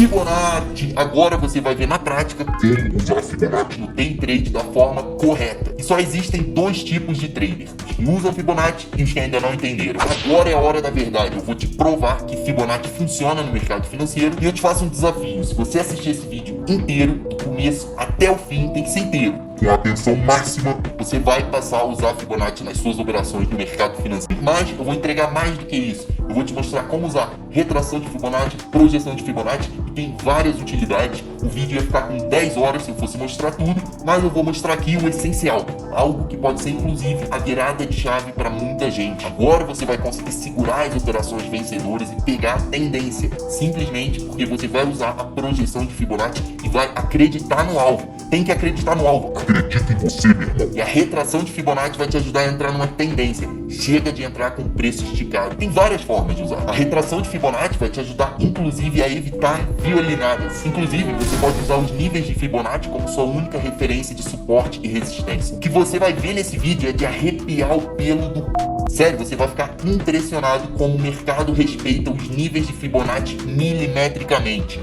Fibonacci. Agora você vai ver na prática como usar Fibonacci no day trade da forma correta. E só existem dois tipos de trader: os que usam Fibonacci e os que ainda não entenderam. Agora é a hora da verdade. Eu vou te provar que Fibonacci funciona no mercado financeiro e eu te faço um desafio. Se você assistir esse vídeo inteiro, do começo até o fim, tem que ser inteiro, com atenção máxima, você vai passar a usar Fibonacci nas suas operações no mercado financeiro. Mas eu vou entregar mais do que isso. Eu vou te mostrar como usar retração de Fibonacci, projeção de Fibonacci, e tem várias utilidades. O vídeo ia ficar com 10 horas se eu fosse mostrar tudo, mas eu vou mostrar aqui o essencial, algo que pode ser inclusive a virada de chave para muita gente. Agora você vai conseguir segurar as operações vencedoras e pegar a tendência, simplesmente porque você vai usar a projeção de Fibonacci e vai acreditar no alvo. Tem que acreditar no alvo. Acredita em você, meu irmão. E a retração de Fibonacci vai te ajudar a entrar numa tendência. Chega de entrar com preço esticado. Tem várias formas de usar. A retração de Fibonacci vai te ajudar, inclusive, a evitar violinadas. Inclusive, você pode usar os níveis de Fibonacci como sua única referência de suporte e resistência. O que você vai ver nesse vídeo é de arrepiar o pelo do... Sério, você vai ficar impressionado como o mercado respeita os níveis de Fibonacci milimetricamente.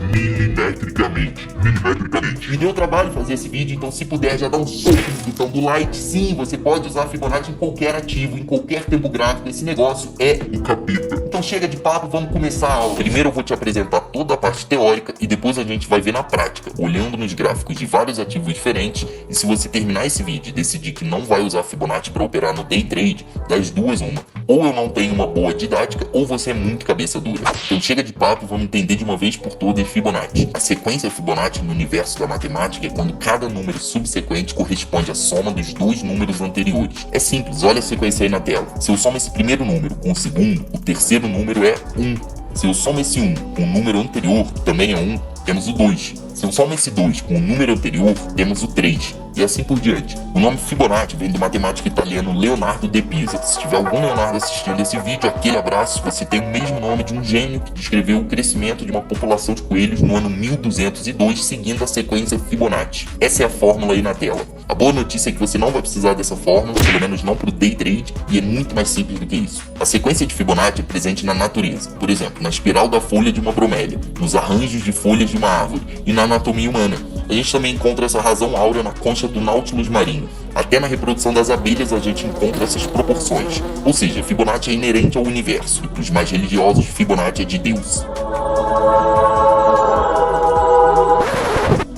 Me deu trabalho fazer esse vídeo, então se puder já dá um soco no botão do like. Sim, você pode usar Fibonacci em qualquer ativo, em qualquer tempo gráfico. Esse negócio é o capeta. Então chega de papo, vamos começar a aula. Primeiro eu vou te apresentar toda a parte teórica e depois a gente vai ver na prática, olhando nos gráficos de vários ativos diferentes. E se você terminar esse vídeo e decidir que não vai usar Fibonacci para operar no day trade, das duas uma: ou eu não tenho uma boa didática, ou você é muito cabeça dura. Então chega de papo, vamos entender de uma vez por todas Fibonacci. A sequência Fibonacci no universo da matemática é quando cada número subsequente corresponde à soma dos dois números anteriores. É simples, olha a sequência aí na tela. Se eu somo esse primeiro número com o segundo, o terceiro número é 1. Se eu somo esse 1 com o número anterior, que também é 1, temos o 2. Se eu somo esse 2 com o número anterior, temos o 3. E assim por diante. O nome Fibonacci vem do matemático italiano Leonardo de Pisa. Se tiver algum Leonardo assistindo esse vídeo, aquele abraço. Você tem o mesmo nome de um gênio que descreveu o crescimento de uma população de coelhos no ano 1202, seguindo a sequência Fibonacci. Essa é a fórmula aí na tela. A boa notícia é que você não vai precisar dessa fórmula, pelo menos não para o day trade, e é muito mais simples do que isso. A sequência de Fibonacci é presente na natureza, por exemplo, na espiral da folha de uma bromélia, nos arranjos de folhas de uma árvore e na anatomia humana. A gente também encontra essa razão áurea na concha do Nautilus marinho. Até na reprodução das abelhas a gente encontra essas proporções. Ou seja, Fibonacci é inerente ao universo, e para os mais religiosos, Fibonacci é de Deus.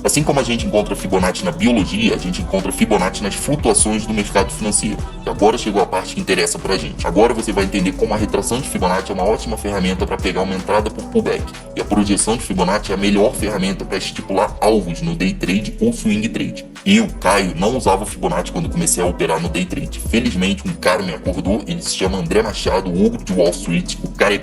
Assim como a gente encontra Fibonacci na biologia, a gente encontra Fibonacci nas flutuações do mercado financeiro. E agora chegou a parte que interessa pra gente. Agora você vai entender como a retração de Fibonacci é uma ótima ferramenta para pegar uma entrada por pullback. E a projeção de Fibonacci é a melhor ferramenta para estipular alvos no day trade ou swing trade. Eu, Caio, não usava Fibonacci quando comecei a operar no day trade. Felizmente um cara me acordou, ele se chama André Machado, o ogro de Wall Street. O cara é...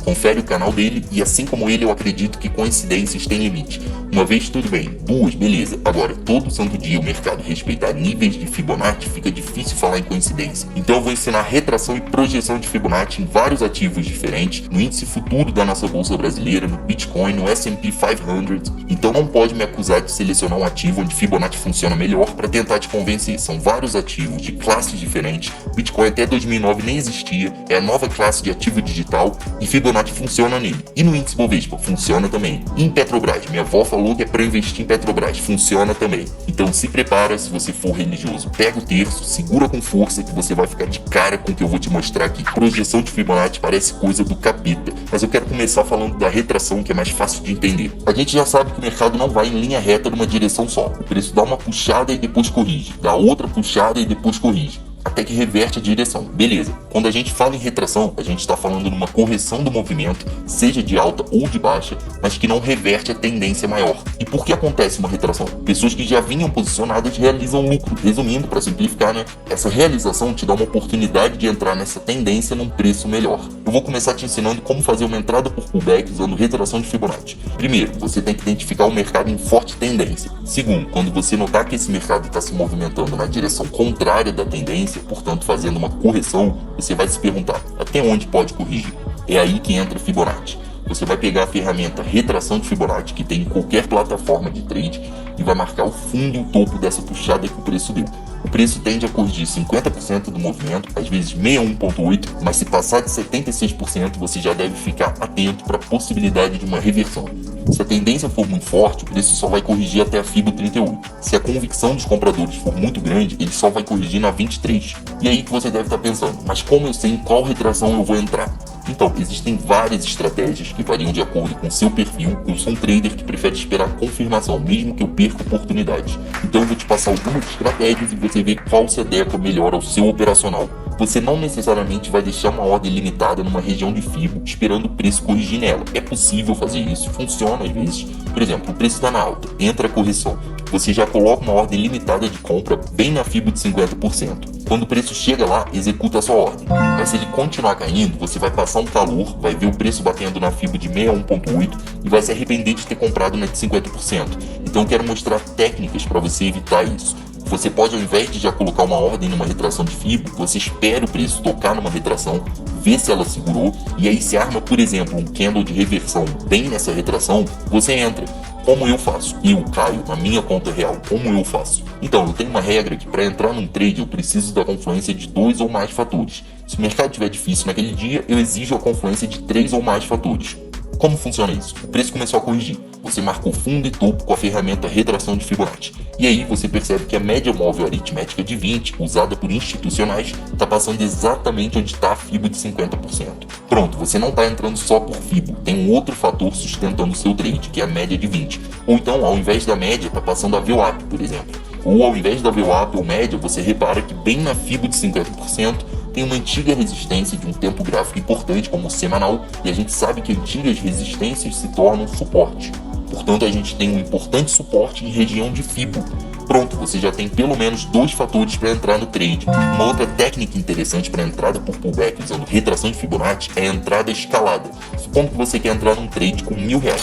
Confere o canal dele e assim como ele eu acredito que coincidências têm limite. Uma vez tudo bem, duas, beleza. Agora, todo santo dia o mercado respeitar níveis de Fibonacci, fica difícil falar em coincidência. Então eu vou ensinar retração e projeção de Fibonacci em vários ativos diferentes, no índice futuro da nossa bolsa brasileira, no Bitcoin, no S&P 500. Então não pode me acusar de selecionar um ativo onde Fibonacci funciona melhor para tentar te convencer. São vários ativos de classes diferentes. Bitcoin até 2009 nem existia, é a nova classe de ativo digital e Fibonacci funciona nele. E no índice Bovespa funciona também. E em Petrobras, minha avó falou que é para investir em Petrobras, funciona também. Então se prepara, se você for religioso, pega o terço, segura com força que você vai ficar de cara com o que eu vou te mostrar aqui. Projeção de Fibonacci parece coisa do capeta, mas eu quero começar falando da retração, que é mais fácil de entender. A gente já sabe que o mercado não vai em linha reta numa direção só. O preço dá uma puxada e depois corrige, dá outra puxada e depois corrige, até que reverte a direção. Beleza. Quando a gente fala em retração, a gente está falando numa correção do movimento, seja de alta ou de baixa, mas que não reverte a tendência maior. E por que acontece uma retração? Pessoas que já vinham posicionadas realizam lucro. Resumindo, para simplificar, né? Essa realização te dá uma oportunidade de entrar nessa tendência num preço melhor. Eu vou começar te ensinando como fazer uma entrada por pullback usando retração de Fibonacci. Primeiro, você tem que identificar o mercado em forte tendência. Segundo, quando você notar que esse mercado está se movimentando na direção contrária da tendência, portanto fazendo uma correção, você vai se perguntar, até onde pode corrigir? É aí que entra Fibonacci. Você vai pegar a ferramenta retração de Fibonacci que tem em qualquer plataforma de trade e vai marcar o fundo e o topo dessa puxada que o preço deu. o preço tende a corrigir 50% do movimento, às vezes 61,8%, mas se passar de 76%, você já deve ficar atento para a possibilidade de uma reversão. Se a tendência for muito forte, o preço só vai corrigir até a FIBO 38. Se a convicção dos compradores for muito grande, ele só vai corrigir na 23. E aí que você deve estar pensando, mas como eu sei em qual retração eu vou entrar? Então, existem várias estratégias que variam de acordo com o seu perfil. Eu sou um trader que prefere esperar confirmação, mesmo que eu perca oportunidades. Então eu vou te passar algumas estratégias e você vê qual se adequa melhor ao seu operacional. Você não necessariamente vai deixar uma ordem limitada numa região de FIBO esperando o preço corrigir nela. É possível fazer isso, funciona às vezes. Por exemplo, o preço está na alta, entra a correção. Você já coloca uma ordem limitada de compra bem na FIBO de 50%. Quando o preço chega lá, executa a sua ordem. Mas se ele continuar caindo, você vai passar um calor, vai ver o preço batendo na FIBO de 61,8 e vai se arrepender de ter comprado na de 50%. Então eu quero mostrar técnicas para você evitar isso. Você pode, ao invés de já colocar uma ordem numa retração de FIBO, você espera o preço tocar numa retração, vê se ela segurou, e aí se arma, por exemplo, um candle de reversão bem nessa retração, você entra. Como eu faço? Eu, Caio, na minha conta real, como eu faço? Então, eu tenho uma regra que para entrar num trade eu preciso da confluência de 2 ou mais fatores. Se o mercado estiver difícil naquele dia, eu exijo a confluência de 3 ou mais fatores. Como funciona isso? O preço começou a corrigir. Você marcou fundo e topo com a ferramenta retração de Fibonacci. E aí você percebe que a média móvel aritmética de 20, usada por institucionais, está passando exatamente onde está a FIBO de 50%. Pronto, você não está entrando só por FIBO, tem um outro fator sustentando o seu trade, que é a média de 20. Ou então, ao invés da média, está passando a VWAP, por exemplo. Ou ao invés da VWAP ou média, você repara que bem na FIBO de 50%, tem uma antiga resistência de um tempo gráfico importante como o semanal, e a gente sabe que antigas resistências se tornam suporte. Portanto, a gente tem um importante suporte em região de FIBO. Pronto, você já tem pelo menos 2 fatores para entrar no trade. Uma outra técnica interessante para entrada por pullback usando retração de Fibonacci é a entrada escalada. Supondo que você quer entrar num trade com R$1.000,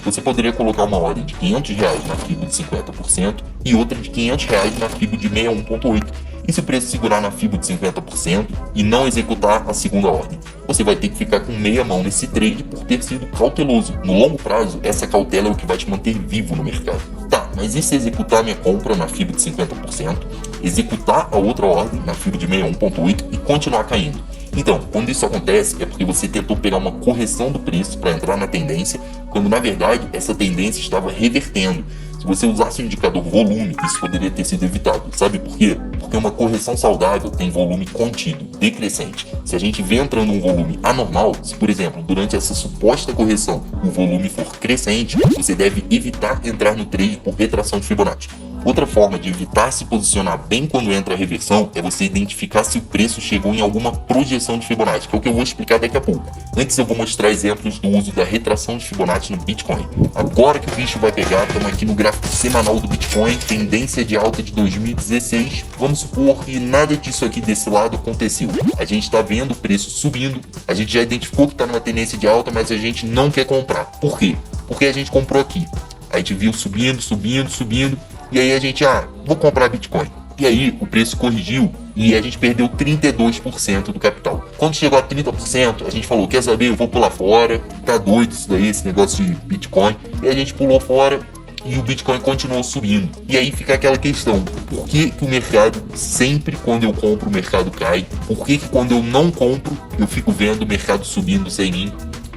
você poderia colocar uma ordem de R$500 na FIBO de 50% e outra de R$500 na FIBO de 61,8%. E se o preço segurar na FIBO de 50% e não executar a segunda ordem? Você vai ter que ficar com meia mão nesse trade por ter sido cauteloso. No longo prazo, essa cautela é o que vai te manter vivo no mercado. Tá, mas e se executar a minha compra na FIBO de 50%, executar a outra ordem na FIBO de 61,8 e continuar caindo? Então, quando isso acontece, é porque você tentou pegar uma correção do preço para entrar na tendência, quando na verdade essa tendência estava revertendo. Se você usasse o indicador volume, isso poderia ter sido evitado. Sabe por quê? Porque uma correção saudável tem volume contido, decrescente. Se a gente vê entrando um volume anormal, se por exemplo, durante essa suposta correção, o volume for crescente, você deve evitar entrar no trade por retração de Fibonacci. Outra forma de evitar se posicionar bem quando entra a reversão é você identificar se o preço chegou em alguma projeção de Fibonacci, que é o que eu vou explicar daqui a pouco. Antes eu vou mostrar exemplos do uso da retração de Fibonacci no Bitcoin. Agora que o bicho vai pegar, estamos aqui no gráfico semanal do Bitcoin, tendência de alta de 2016. Vamos supor que nada disso aqui desse lado aconteceu. A gente está vendo o preço subindo, a gente já identificou que está numa tendência de alta, mas a gente não quer comprar. Por quê? Porque a gente comprou aqui. A gente viu subindo, e aí a gente, vou comprar Bitcoin. E aí o preço corrigiu e a gente perdeu 32% do capital. Quando chegou a 30%, a gente falou, quer saber, eu vou pular fora, tá doido isso daí, esse negócio de Bitcoin. E a gente pulou fora e o Bitcoin continuou subindo. E aí fica aquela questão, por que o mercado, sempre quando eu compro o mercado cai? Por que quando eu não compro, eu fico vendo o mercado subindo sem mim?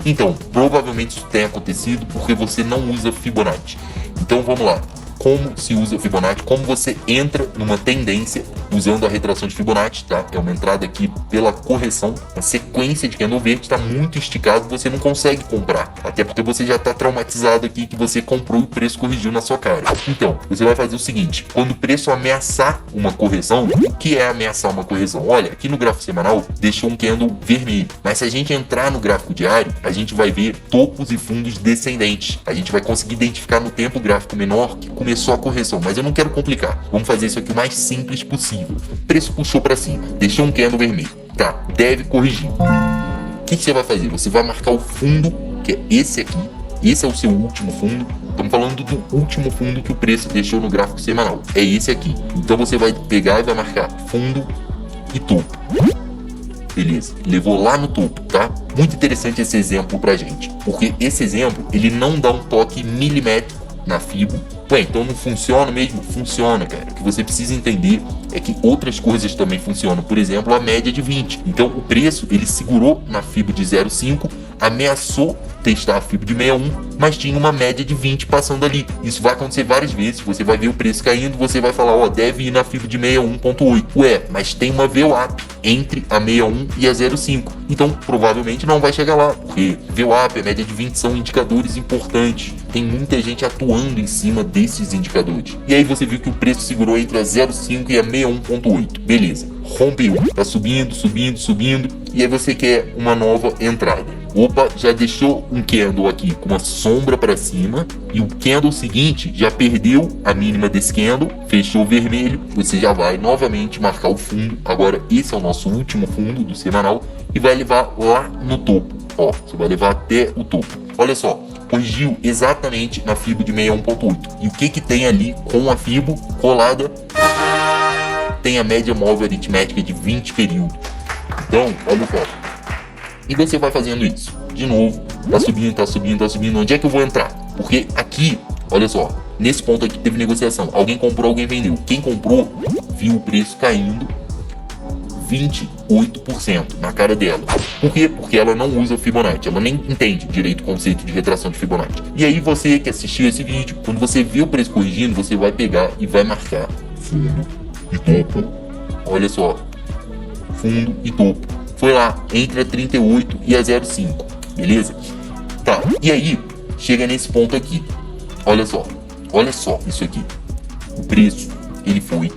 Então, provavelmente isso tem acontecido porque você não usa Fibonacci. Então vamos lá. Como se usa Fibonacci, como você entra numa tendência usando a retração de Fibonacci, tá? É uma entrada aqui pela correção, a sequência de candle verde está muito esticado, você não consegue comprar, até porque você já está traumatizado aqui que você comprou e o preço corrigiu na sua cara. Então, você vai fazer o seguinte, quando o preço ameaçar uma correção, o que é ameaçar uma correção? Olha, aqui no gráfico semanal deixou um candle vermelho, mas se a gente entrar no gráfico diário, a gente vai ver topos e fundos descendentes, a gente vai conseguir identificar no tempo gráfico menor que começou a correção, mas eu não quero complicar. Vamos fazer isso aqui o mais simples possível. O preço puxou para cima, deixou um candle vermelho. Tá, deve corrigir. O que você vai fazer? Você vai marcar o fundo, que é esse aqui. Esse é o seu último fundo. Estamos falando do último fundo que o preço deixou no gráfico semanal. É esse aqui. Então você vai pegar e vai marcar fundo e topo. Beleza, levou lá no topo, tá? Muito interessante esse exemplo pra gente, porque esse exemplo, ele não dá um toque milimétrico na FIBO, Ué, então não funciona mesmo? Funciona, cara. O que você precisa entender é que outras coisas também funcionam. Por exemplo, a média de 20. Então o preço, ele segurou na FIBO de 0,5, ameaçou testar a FIBO de 61, mas tinha uma média de 20 passando ali. Isso vai acontecer várias vezes. Você vai ver o preço caindo, você vai falar, ó, deve ir na FIBO de 61,8. Ué, mas tem uma VWAP entre a 61 e a 0,5. Então provavelmente não vai chegar lá, porque VWAP, a média de 20 são indicadores importantes. Tem muita gente atuando em cima desses indicadores. E aí você viu que o preço segurou entre a 0,5 e a 61,8. Beleza, rompeu, tá subindo, subindo, subindo, e aí você quer uma nova entrada. Opa, já deixou um candle aqui com uma sombra para cima, e o candle seguinte já perdeu a mínima desse candle, fechou vermelho, você já vai novamente marcar o fundo. Agora esse é o nosso último fundo do semanal e vai levar lá no topo. Ó, você vai levar até o topo. Olha só, corrigiu exatamente na FIBO de 61,8. E o que que tem ali com a FIBO colada? Tem a média móvel aritmética de 20 períodos. Então, olha só. E você vai fazendo isso. De novo, tá subindo, tá subindo, tá subindo. Onde é que eu vou entrar? Porque aqui, olha só, nesse ponto aqui teve negociação. Alguém comprou, alguém vendeu. Quem comprou, viu o preço caindo 28% na cara dela. Por quê? Porque ela não usa Fibonacci, ela nem entende direito o conceito de retração de Fibonacci. E aí você que assistiu esse vídeo, quando você vê o preço corrigindo, você vai pegar e vai marcar fundo e topo. Olha só, fundo e topo. Foi lá, entre a 38 e a 0,5, beleza? Tá, e aí, chega nesse ponto aqui. Olha só isso aqui. O preço, ele foi,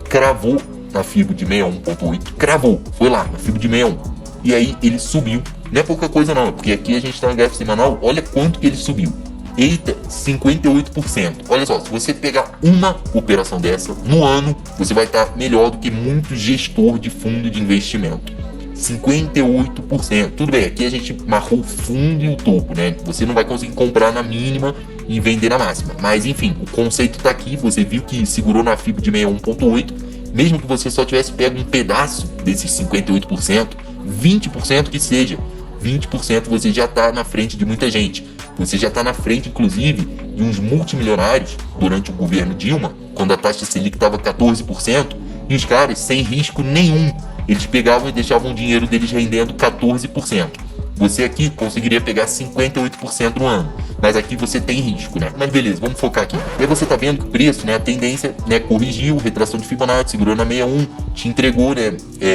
cravou na FIBO de 61,8, cravou, foi lá na FIBO de 61, e aí ele subiu, não é pouca coisa não, porque aqui a gente está no gráfico semanal, olha quanto que ele subiu, eita, 58%, olha só, se você pegar uma operação dessa no ano, você vai estar melhor do que muito gestor de fundo de investimento, 58%, tudo bem, aqui a gente marcou o fundo e o topo, né, você não vai conseguir comprar na mínima e vender na máxima, mas enfim, o conceito está aqui, você viu que segurou na FIBO de 61,8, mesmo que você só tivesse pego um pedaço desses 58%, 20% que seja, 20% você já está na frente de muita gente. Você já está na frente, inclusive, de uns multimilionários durante o governo Dilma, quando a taxa Selic estava 14%, e os caras, sem risco nenhum, eles pegavam e deixavam o dinheiro deles rendendo 14%. Você aqui conseguiria pegar 58% no ano, mas aqui você tem risco, né? Mas beleza, vamos focar aqui. E aí você tá vendo que o preço, né, a tendência, né, corrigiu, retração de Fibonacci, segurou na 61, te entregou, né,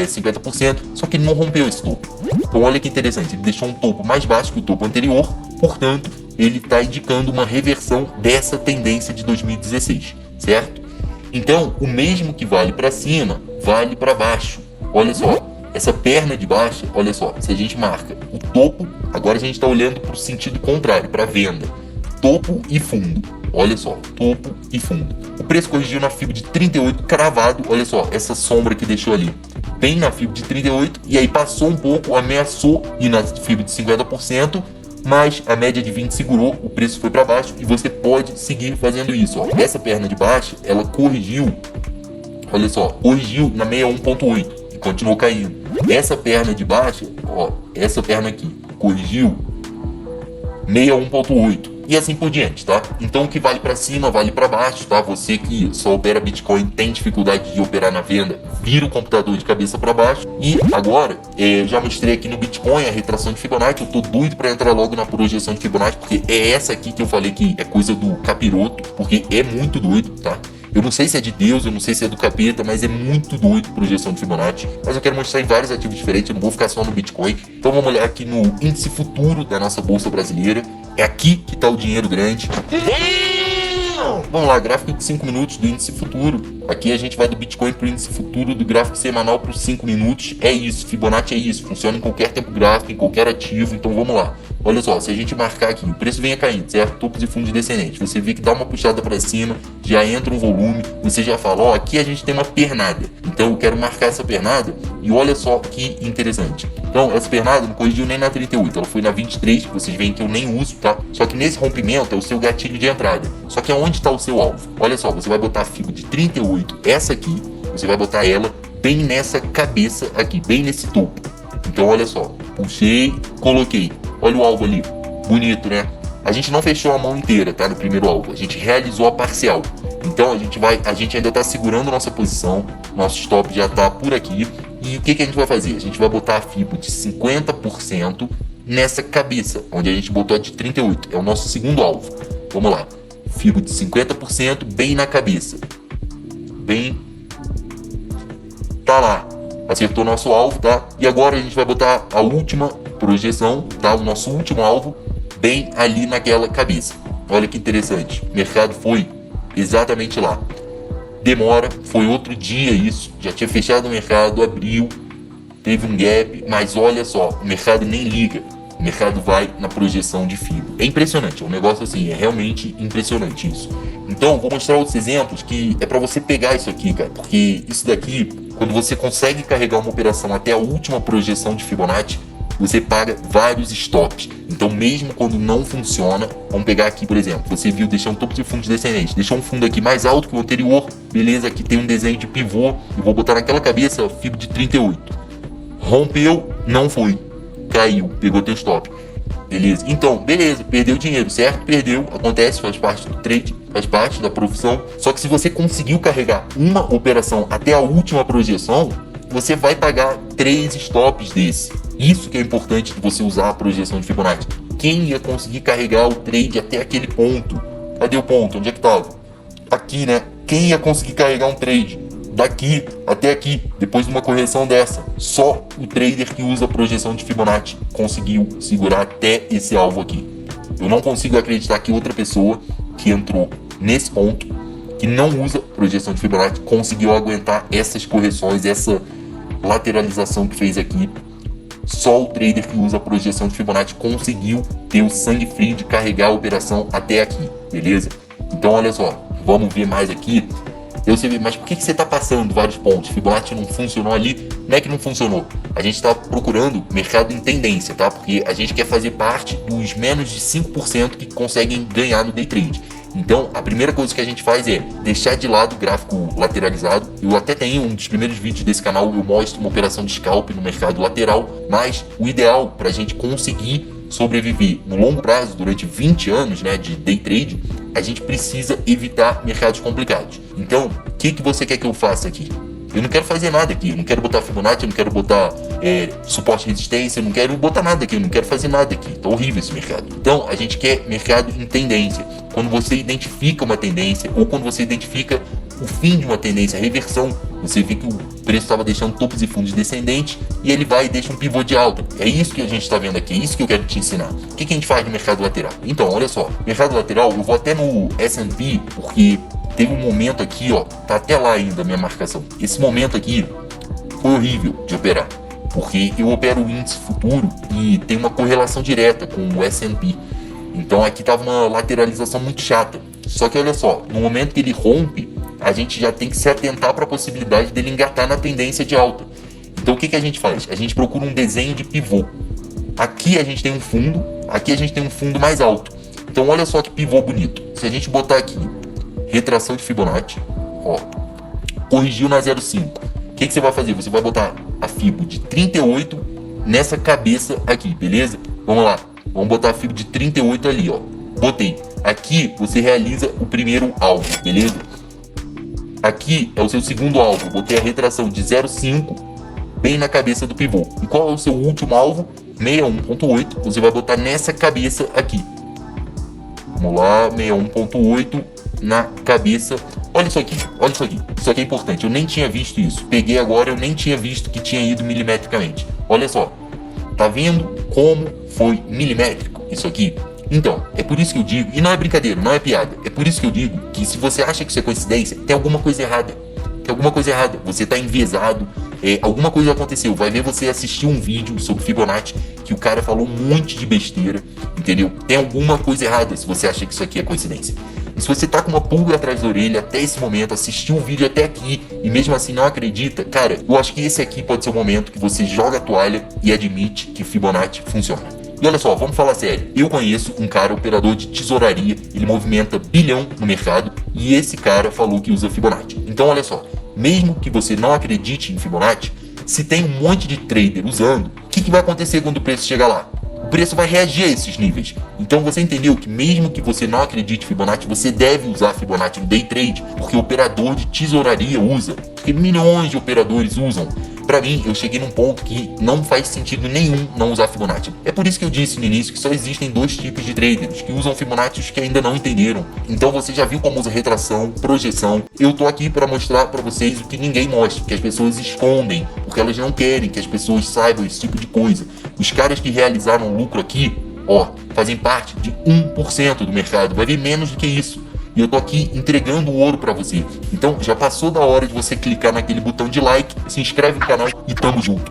50%, só que ele não rompeu esse topo. Então olha que interessante, ele deixou um topo mais baixo que o topo anterior, portanto, ele está indicando uma reversão dessa tendência de 2016, certo? Então, o mesmo que vale para cima, vale para baixo. Olha só. Essa perna de baixa, olha só, se a gente marca o topo, agora a gente está olhando para o sentido contrário, para a venda. Topo e fundo, olha só, topo e fundo. O preço corrigiu na FIBO de 38, cravado, olha só, essa sombra que deixou ali. Bem na FIBO de 38, e aí passou um pouco, ameaçou ir na FIBO de 50%, mas a média de 20 segurou, o preço foi para baixo e você pode seguir fazendo isso. Ó. Essa perna de baixa, ela corrigiu, olha só, corrigiu na 61,8. Continuou caindo. Essa perna de baixa, ó, essa perna aqui, corrigiu 61,8 e assim por diante, tá? Então o que vale para cima, vale para baixo, tá? Você que só opera Bitcoin, tem dificuldade de operar na venda, vira o computador de cabeça para baixo. E agora, já mostrei aqui no Bitcoin a retração de Fibonacci, eu tô doido para entrar logo na projeção de Fibonacci, porque é essa aqui que eu falei que é coisa do capiroto, porque é muito doido, tá? Eu não sei se é de Deus, eu não sei se é do capeta, mas é muito doido projeção de Fibonacci. Mas eu quero mostrar em vários ativos diferentes, eu não vou ficar só no Bitcoin. Então vamos olhar aqui no índice futuro da nossa bolsa brasileira. É aqui que está o dinheiro grande. Vamos lá, gráfico de 5 minutos do índice futuro. Aqui a gente vai do Bitcoin para o índice futuro, do gráfico semanal para os 5 minutos. É isso, Fibonacci é isso, funciona em qualquer tempo gráfico, em qualquer ativo. Então vamos lá. Olha só, se a gente marcar aqui, o preço venha caindo, certo? Topos e fundos descendentes. Você vê que dá uma puxada para cima, já entra um volume, você já fala, ó, aqui a gente tem uma pernada. Então eu quero marcar essa pernada e olha só que interessante. Então essa pernada não corrigiu nem na 38, ela foi na 23, vocês veem que eu nem uso, tá? Só que nesse rompimento é o seu gatilho de entrada. Só que aonde está o seu alvo? Olha só, você vai botar a FIBO de 38, essa aqui, você vai botar ela bem nessa cabeça aqui, bem nesse topo. Então olha só, puxei, coloquei. Olha o alvo ali, bonito, né? a gente não fechou a mão inteira, tá? No primeiro alvo, a gente realizou a parcial. Então a gente ainda tá segurando nossa posição, nosso stop já tá por aqui. E o que a gente vai fazer? A gente vai botar a FIBO de 50% nessa cabeça, onde a gente botou a de 38, é o nosso segundo alvo. Vamos lá, FIBO de 50% bem na cabeça, bem, tá lá, acertou nosso alvo, tá? E agora a gente vai botar a última projeção, tá? O nosso último alvo, bem ali naquela cabeça. Olha que interessante, o mercado foi exatamente lá. Demora, foi outro dia isso, já tinha fechado o mercado, abriu, teve um gap, mas olha só, o mercado nem liga, o mercado vai na projeção de FIBO. É impressionante, é um negócio assim, é realmente impressionante isso. Então, vou mostrar outros exemplos que é para você pegar isso aqui, cara, porque isso daqui, quando você consegue carregar uma operação até a última projeção de Fibonacci, você paga vários stops. Então, mesmo quando não funciona, vamos pegar aqui, por exemplo, você viu deixar um topo de fundo descendente, deixou um fundo aqui mais alto que o anterior, beleza, aqui tem um desenho de pivô, eu vou botar naquela cabeça, FIBO de 38. Rompeu, não foi, caiu, pegou teu stop. Beleza, então, beleza, perdeu dinheiro, certo? Perdeu, acontece, faz parte do trade, faz parte da profissão. Só que se você conseguiu carregar uma operação até a última projeção, você vai pagar 3 stops desse. Isso que é importante de você usar a projeção de Fibonacci. Quem ia conseguir carregar o trade até aquele ponto? Cadê o ponto? Onde é que estava? Aqui, né? Quem ia conseguir carregar um trade daqui até aqui, depois de uma correção dessa? Só o trader que usa a projeção de Fibonacci conseguiu segurar até esse alvo aqui. Eu não consigo acreditar que outra pessoa que entrou nesse ponto, que não usa projeção de Fibonacci, conseguiu aguentar essas correções, essa lateralização que fez aqui. Só o trader que usa a projeção de Fibonacci conseguiu ter o sangue frio de carregar a operação até aqui, beleza? Então olha só, vamos ver mais aqui. Eu sei, mas por que você está passando vários pontos? Fibonacci não funcionou ali? Não é que não funcionou. A gente está procurando mercado em tendência, tá? Porque a gente quer fazer parte dos menos de 5% que conseguem ganhar no day trade. Então, a primeira coisa que a gente faz é deixar de lado o gráfico lateralizado. Eu até tenho um dos primeiros vídeos desse canal, eu mostro uma operação de scalp no mercado lateral, mas o ideal para a gente conseguir sobreviver no longo prazo, durante 20 anos, né, de day trade, a gente precisa evitar mercados complicados. Então, o que você quer que eu faça aqui? Eu não quero fazer nada aqui, eu não quero botar Fibonacci, eu não quero botar suporte e resistência, eu não quero botar nada aqui, eu não quero fazer nada aqui. Tá horrível esse mercado. Então, a gente quer mercado em tendência. Quando você identifica uma tendência, ou quando você identifica o fim de uma tendência, a reversão, você vê que o preço estava deixando topos e fundos descendentes e ele vai e deixa um pivô de alta. É isso que a gente está vendo aqui, é isso que eu quero te ensinar. O que a gente faz no mercado lateral? Então, olha só, mercado lateral, eu vou até no S&P, porque teve um momento aqui, ó, tá até lá ainda a minha marcação. Esse momento aqui foi horrível de operar, porque eu opero o índice futuro e tem uma correlação direta com o S&P. Então aqui tava uma lateralização muito chata. Só que olha só, no momento que ele rompe, a gente já tem que se atentar para a possibilidade dele engatar na tendência de alta. Então o que a gente faz? A gente procura um desenho de pivô. Aqui a gente tem um fundo, aqui a gente tem um fundo mais alto. Então olha só que pivô bonito. Se a gente botar aqui retração de Fibonacci, ó, corrigiu na 0,5. O que você vai fazer? Você vai botar a FIBO de 38 nessa cabeça aqui, beleza? Vamos lá, vamos botar a FIBO de 38 ali, ó. Botei. Aqui você realiza o primeiro alvo, beleza? Aqui é o seu segundo alvo. Botei a retração de 0,5 bem na cabeça do pivô. E qual é o seu último alvo? 61.8. Você vai botar nessa cabeça aqui. Vamos lá, 61.8 na cabeça. Olha isso aqui, olha isso aqui. Isso aqui é importante. Eu nem tinha visto isso. Peguei agora, eu nem tinha visto que tinha ido milimetricamente. Olha só. Tá vendo como foi milimétrico isso aqui? Então, é por isso que eu digo, e não é brincadeira, não é piada, é por isso que eu digo que se você acha que isso é coincidência, tem alguma coisa errada. Tem alguma coisa errada. Você tá enviesado, alguma coisa aconteceu. Vai ver você assistir um vídeo sobre Fibonacci que o cara falou um monte de besteira, entendeu? Tem alguma coisa errada se você acha que isso aqui é coincidência. E se você tá com uma pulga atrás da orelha até esse momento, assistiu o vídeo até aqui e mesmo assim não acredita, cara, eu acho que esse aqui pode ser o momento que você joga a toalha e admite que Fibonacci funciona. E olha só, vamos falar sério. Eu conheço um cara operador de tesouraria, ele movimenta bilhão no mercado e esse cara falou que usa Fibonacci. Então olha só, mesmo que você não acredite em Fibonacci, se tem um monte de trader usando, o que vai acontecer quando o preço chegar lá? o preço vai reagir a esses níveis. Então você entendeu que mesmo que você não acredite em Fibonacci, você deve usar Fibonacci no day trade, porque o operador de tesouraria usa, porque milhões de operadores usam. Para mim, eu cheguei num ponto que não faz sentido nenhum não usar Fibonacci. É por isso que eu disse no início que só existem dois tipos de traders, que usam Fibonacci e os que ainda não entenderam. Então você já viu como usa retração, projeção. Eu tô aqui para mostrar para vocês o que ninguém mostra, que as pessoas escondem, porque elas não querem que as pessoas saibam esse tipo de coisa. Os caras que realizaram lucro aqui, fazem parte de 1% do mercado, vai ver menos do que isso. E eu tô aqui entregando o ouro pra você. Então já passou da hora de você clicar naquele botão de like, se inscreve no canal e tamo junto.